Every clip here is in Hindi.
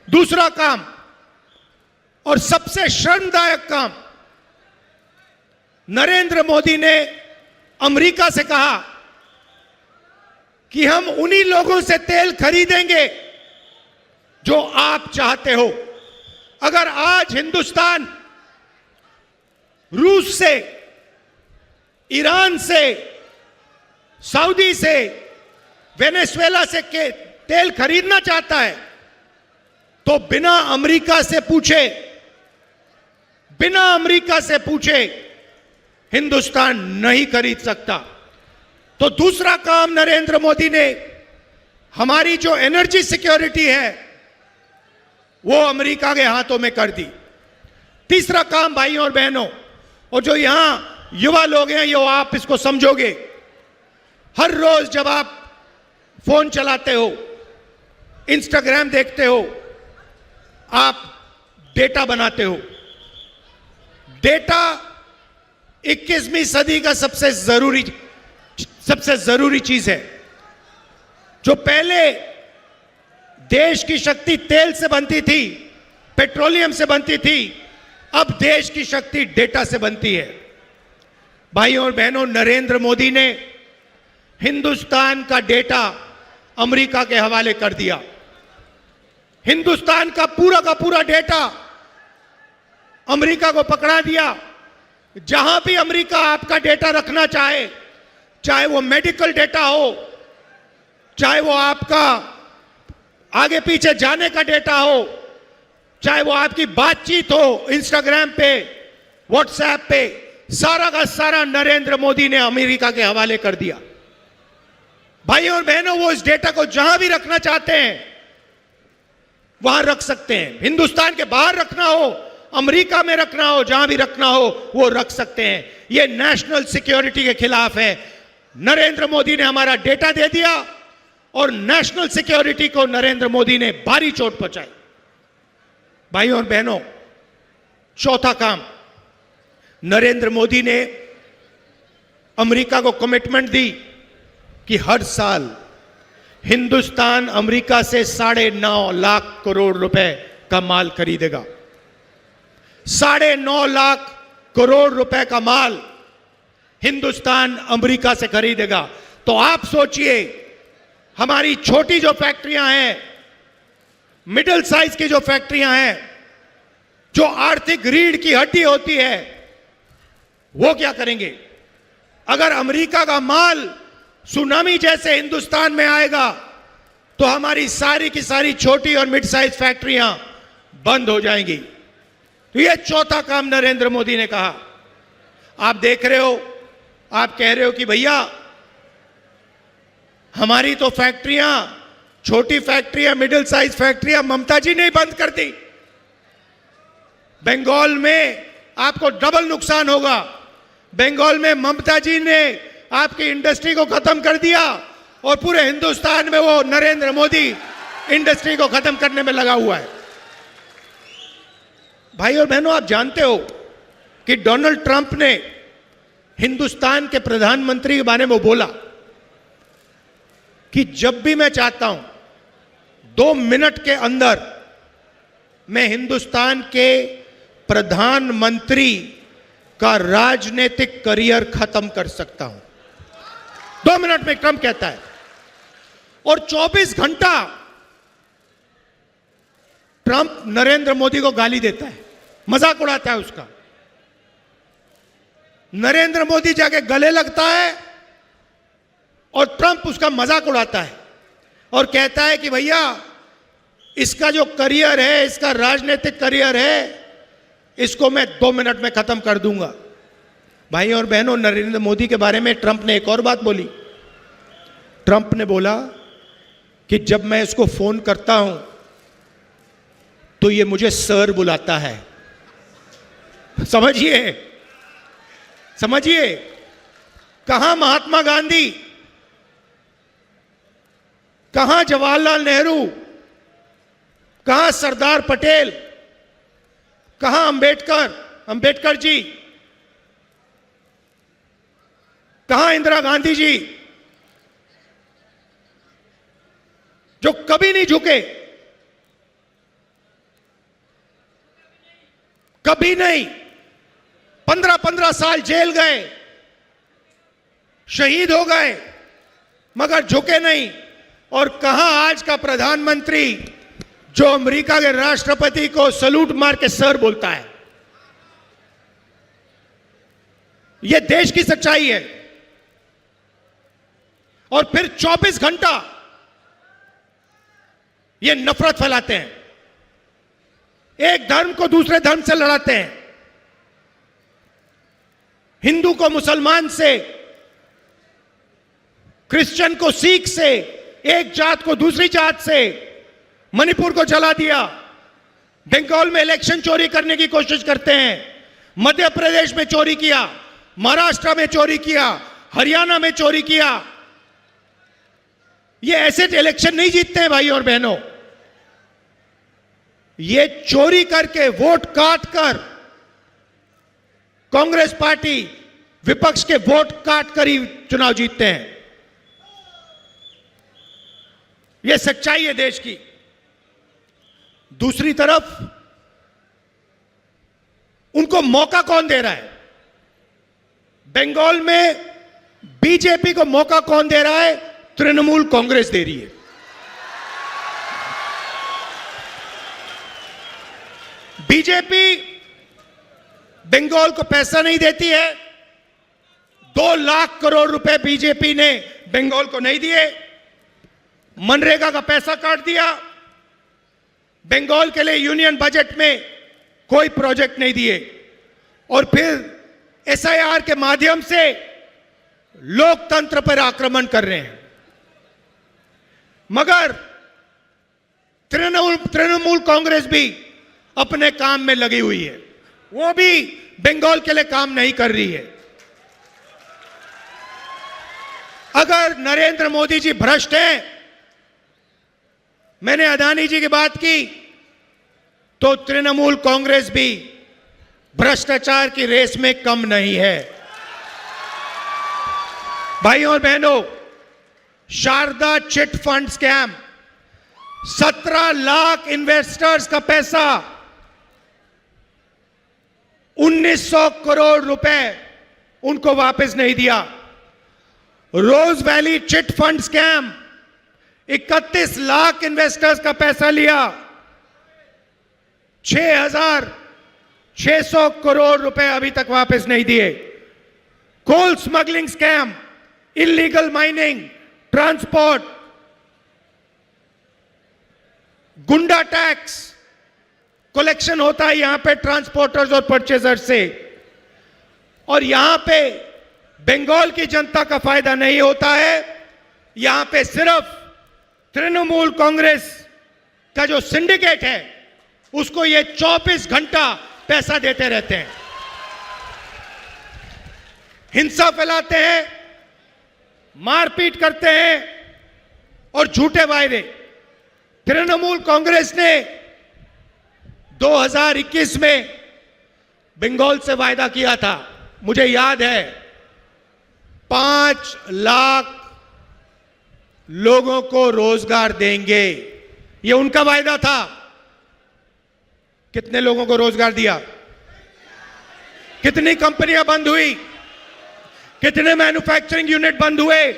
दूसरा काम और सबसे शर्मदायक काम, नरेंद्र मोदी ने अमेरिका से कहा कि हम उन्हीं लोगों से तेल खरीदेंगे जो आप चाहते हो। अगर आज हिंदुस्तान रूस से, ईरान से, सऊदी से, वेनेजुएला से तेल खरीदना चाहता है तो बिना अमेरिका से पूछे हिंदुस्तान नहीं खरीद सकता। तो दूसरा काम नरेंद्र मोदी ने, हमारी जो एनर्जी सिक्योरिटी है वो अमेरिका के हाथों में कर दी। तीसरा काम भाइयों और बहनों, और जो यहां युवा लोग हैं, ये आप इसको समझोगे, हर रोज जब आप फोन चलाते हो, इंस्टाग्राम देखते हो, आप डेटा बनाते हो। डेटा 21वीं सदी का सबसे जरूरी चीज है। जो पहले देश की शक्ति तेल से बनती थी, पेट्रोलियम से बनती थी, अब देश की शक्ति डेटा से बनती है। भाइयों और बहनों, नरेंद्र मोदी ने हिंदुस्तान का डेटा अमेरिका के हवाले कर दिया। हिंदुस्तान का पूरा डेटा अमेरिका को पकड़ा दिया। जहां भी अमेरिका आपका डेटा रखना चाहे, चाहे वो मेडिकल डेटा हो, चाहे वो आपका आगे पीछे जाने का डेटा हो, चाहे वो आपकी बातचीत हो इंस्टाग्राम पे, व्हाट्सएप पे, सारा का सारा नरेंद्र मोदी ने अमेरिका के हवाले कर दिया। भाइयों और बहनों, वो इस डेटा को जहां भी रखना चाहते हैं वहां रख सकते हैं। हिंदुस्तान के बाहर रखना हो, अमेरिका में रखना हो, जहां भी रखना हो वो रख सकते हैं। ये नेशनल सिक्योरिटी के खिलाफ है। नरेंद्र मोदी ने हमारा डेटा दे दिया और नेशनल सिक्योरिटी को नरेंद्र मोदी ने भारी चोट पहुंचाई। भाइयों और बहनों, चौथा काम, नरेंद्र मोदी ने अमेरिका को कमिटमेंट दी कि हर साल हिंदुस्तान अमेरिका से 9.5 लाख करोड़ रुपए का माल खरीदेगा। 9.5 लाख करोड़ रुपए का माल हिंदुस्तान अमेरिका से खरीदेगा। तो आप सोचिए, हमारी छोटी जो फैक्ट्रियां हैं, मिडिल साइज की जो फैक्ट्रियां हैं, जो आर्थिक रीढ़ की हड्डी होती है, वो क्या करेंगे? अगर अमेरिका का माल सुनामी जैसे हिंदुस्तान में आएगा तो हमारी सारी की सारी छोटी और मिड साइज फैक्ट्रियां बंद हो जाएंगी। तो यह चौथा काम नरेंद्र मोदी ने कहा। आप देख रहे हो, आप कह रहे हो कि भैया हमारी तो फैक्ट्रियां, छोटी फैक्ट्रियां, मिडिल साइज फैक्ट्रियां ममता जी ने बंद कर दी। बंगाल में आपको डबल नुकसान होगा। बंगाल में ममता जी ने आपकी इंडस्ट्री को खत्म कर दिया और पूरे हिंदुस्तान में वो नरेंद्र मोदी इंडस्ट्री को खत्म करने में लगा हुआ है। भाई और बहनों, आप जानते हो कि डोनाल्ड ट्रंप ने हिंदुस्तान के प्रधानमंत्री के बारे में बोला कि जब भी मैं चाहता हूं 2 मिनट के अंदर मैं हिंदुस्तान के प्रधानमंत्री का राजनीतिक करियर खत्म कर सकता हूं। 2 मिनट में ट्रंप कहता है। और 24 घंटा ट्रंप नरेंद्र मोदी को गाली देता है, मजाक उड़ाता है उसका। नरेंद्र मोदी जाके गले लगता है और ट्रंप उसका मजाक उड़ाता है और कहता है कि भैया इसका जो करियर है, इसका राजनीतिक करियर है, इसको मैं 2 मिनट में खत्म कर दूंगा। भाई और बहनों, नरेंद्र मोदी के बारे में ट्रंप ने एक और बात बोली। ट्रंप ने बोला कि जब मैं इसको फोन करता हूं तो ये मुझे सर बुलाता है। समझिए, कहां महात्मा गांधी, कहां जवाहरलाल नेहरू, कहां सरदार पटेल, कहां अंबेडकर जी, कहां इंदिरा गांधी जी, जो कभी नहीं झुके, कभी नहीं। 15-15 साल जेल गए, शहीद हो गए, मगर झुके नहीं। और कहां आज का प्रधानमंत्री जो अमेरिका के राष्ट्रपति को सलूट मार के सर बोलता है। यह देश की सच्चाई है। और फिर 24 घंटा ये नफरत फैलाते हैं, एक धर्म को दूसरे धर्म से लड़ाते हैं, हिंदू को मुसलमान से, क्रिश्चियन को सिख से, एक जात को दूसरी जात से। मणिपुर को जला दिया, बंगाल में इलेक्शन चोरी करने की कोशिश करते हैं, मध्य प्रदेश में चोरी किया, महाराष्ट्र में चोरी किया, हरियाणा में चोरी किया। ये ऐसे इलेक्शन नहीं जीतते हैं भाई और बहनों। ये चोरी करके, वोट काट कर, कांग्रेस पार्टी विपक्ष के वोट काट कर ही चुनाव जीतते हैं। यह सच्चाई है देश की। दूसरी तरफ उनको मौका कौन दे रहा है? बंगाल में बीजेपी को मौका कौन दे रहा है? तृणमूल कांग्रेस दे रही है। बीजेपी बंगाल को पैसा नहीं देती है। 2 लाख करोड़ रुपए बीजेपी ने बंगाल को नहीं दिए। मनरेगा का पैसा काट दिया। बंगाल के लिए यूनियन बजट में कोई प्रोजेक्ट नहीं दिए। और फिर एसआईआर के माध्यम से लोकतंत्र पर आक्रमण कर रहे हैं। मगर तृणमूल कांग्रेस भी अपने काम में लगी हुई है। वो भी बंगाल के लिए काम नहीं कर रही है। अगर नरेंद्र मोदी जी भ्रष्ट हैं, मैंने अदानी जी की बात की, तो तृणमूल कांग्रेस भी भ्रष्टाचार की रेस में कम नहीं है। भाइयों और बहनों, Sharda chit fund scam, 17 lakh investors का पैसा, 1900 करोड़ रुपए उनको वापस नहीं दिया। Rose Valley chit fund scam, 31 lakh investors का पैसा लिया, 6,600 करोड़ रुपए अभी तक वापस नहीं दिए। Coal smuggling scam, illegal mining, transport, goonda tax collection होता है यहां पे ट्रांसपोर्टर्स और परचेजर से, और यहां पे बंगाल की जनता का फायदा नहीं होता है। यहां पे सिर्फ तृणमूल कांग्रेस का जो सिंडिकेट है उसको ये 24 घंटा पैसा देते रहते हैं, हिंसा फैलाते हैं, मारपीट करते हैं और झूठे वायदे। तृणमूल कांग्रेस ने 2021 में बंगाल से वायदा किया था, मुझे याद है, 5 लाख लोगों को रोजगार देंगे, ये उनका वायदा था। कितने लोगों को रोजगार दिया? कितनी कंपनियां बंद हुई? कितने मैन्युफैक्चरिंग यूनिट बंद हुए?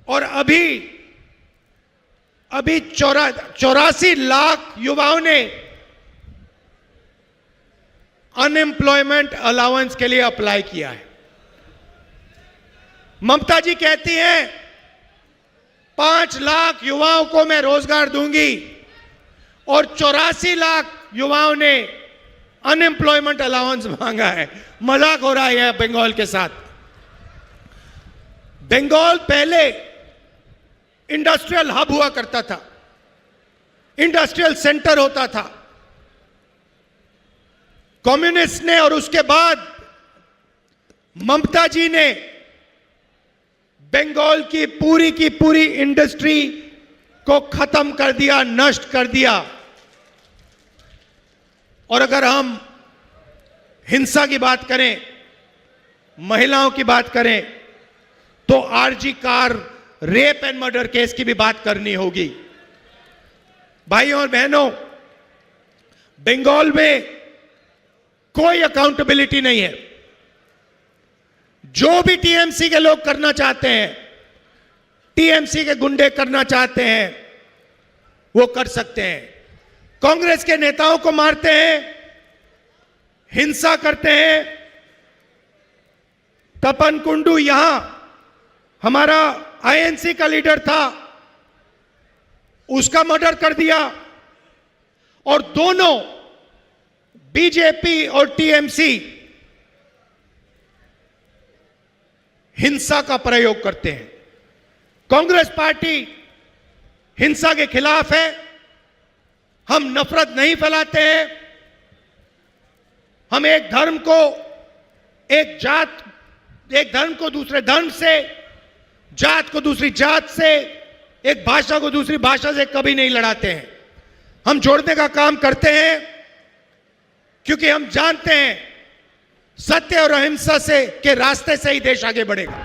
और अभी 84 लाख युवाओं ने अनएम्प्लॉयमेंट अलाउंस के लिए अप्लाई किया है। ममता जी कहती हैं 5 लाख युवाओं को मैं रोजगार दूंगी, और 84 लाख युवाओं ने अनएम्प्लॉयमेंट अलाउंस मांगा है। मजाक हो रहा है बंगाल के साथ। बंगाल पहले इंडस्ट्रियल हब हुआ करता था, इंडस्ट्रियल सेंटर होता था। कम्युनिस्ट ने और उसके बाद ममता जी ने बंगाल की पूरी इंडस्ट्री को खत्म कर दिया, नष्ट कर दिया। और अगर हम हिंसा की बात करें, महिलाओं की बात करें, तो RG Kar rape and murder case की भी बात करनी होगी। भाइयों और बहनों, बंगाल में कोई अकाउंटेबिलिटी नहीं है। जो भी टीएमसी के लोग करना चाहते हैं, टीएमसी के गुंडे करना चाहते हैं, वो कर सकते हैं। कांग्रेस के नेताओं को मारते हैं, हिंसा करते हैं। तपन कुंडू यहां हमारा आईएनसी का लीडर था, उसका मर्डर कर दिया। और दोनों बीजेपी और टीएमसी हिंसा का प्रयोग करते हैं। कांग्रेस पार्टी हिंसा के खिलाफ है। हम नफरत नहीं फैलाते हैं। हम एक धर्म को दूसरे धर्म से, जात को दूसरी जात से, एक भाषा को दूसरी भाषा से कभी नहीं लड़ाते हैं। हम जोड़ने का काम करते हैं, क्योंकि हम जानते हैं सत्य और अहिंसा से के रास्ते से ही देश आगे बढ़ेगा।